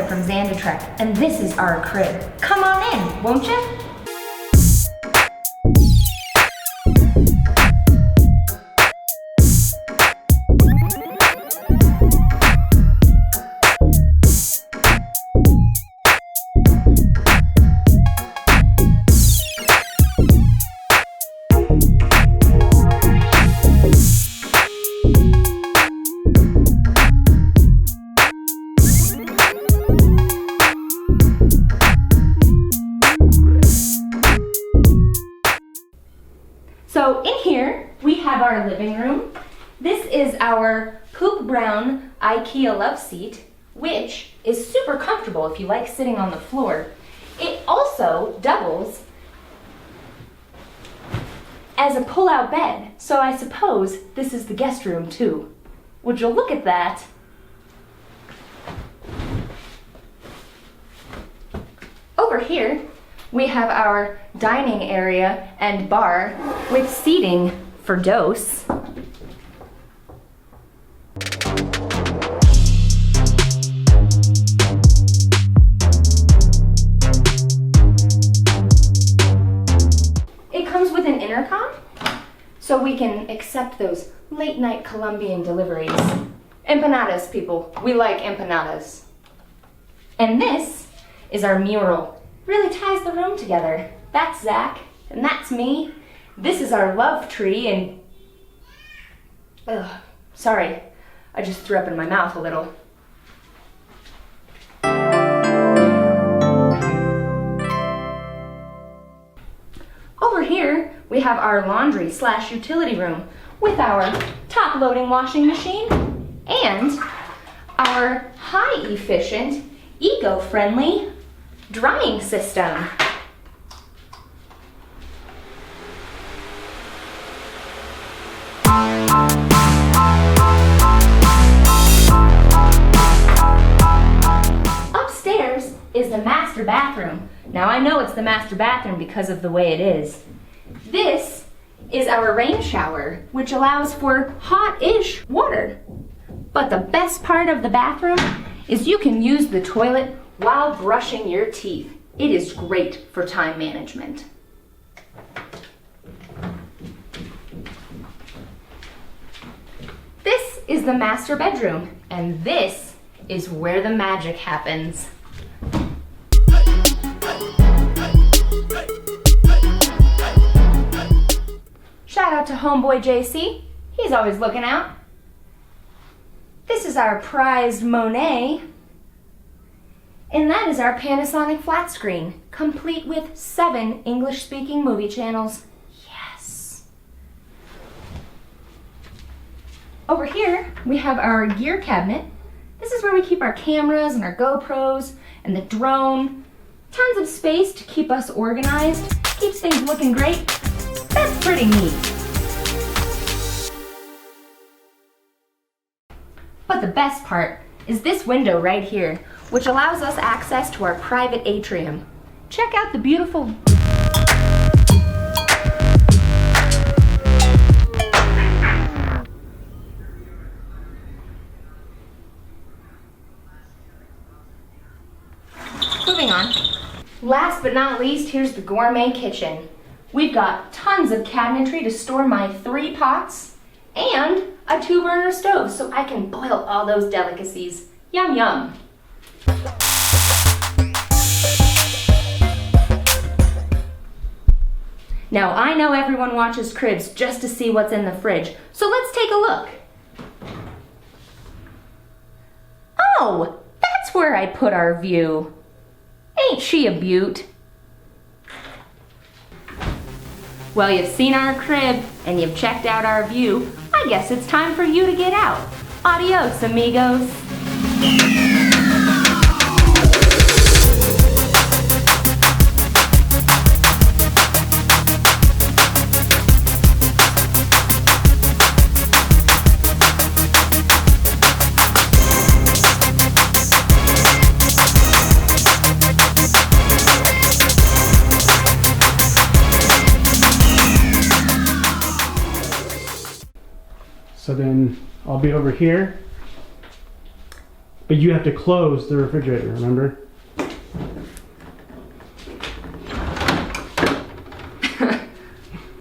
from Zandatrek, and this is our crib. Come on in, won't you? So in here, we have our living room. This is our poop brown IKEA love seat, which is super comfortable if you like sitting on the floor. It also doubles as a pull-out bed, so I suppose this is the guest room too. Would you look at that? Over here, we have our dining area and bar with seating for dose. It comes with an intercom, so we can accept those late night Colombian deliveries. Empanadas, people. We like empanadas. And this is our mural. Really ties the room together. That's Zach, and that's me. This is our love tree, and... Ugh, sorry, I just threw up in my mouth a little. Over here, we have our laundry/utility room with our top-loading washing machine and our high-efficient, eco-friendly drying system. Upstairs is the master bathroom. Now I know it's the master bathroom because of the way it is. This is our rain shower, which allows for hot-ish water. But the best part of the bathroom is you can use the toilet while brushing your teeth. It is great for time management. This is the master bedroom, and this is where the magic happens. Shout out to homeboy JC. He's always looking out. This is our prized Monet. And that is our Panasonic flat screen, complete with 7 English-speaking movie channels. Yes! Over here, we have our gear cabinet. This is where we keep our cameras and our GoPros and the drone. Tons of space to keep us organized. Keeps things looking great. That's pretty neat. But the best part is this window right here, which allows us access to our private atrium. Check out the beautiful... Moving on. Last but not least, here's the gourmet kitchen. We've got tons of cabinetry to store my 3 pots and a 2-burner stove so I can boil all those delicacies. Yum yum. Now I know everyone watches cribs just to see what's in the fridge, so let's take a look. Oh, that's where I put our view. Ain't she a beaut? Well, you've seen our crib and you've checked out our view. I guess it's time for you to get out. Adios, amigos. So then I'll be over here But you have to close the refrigerator, remember?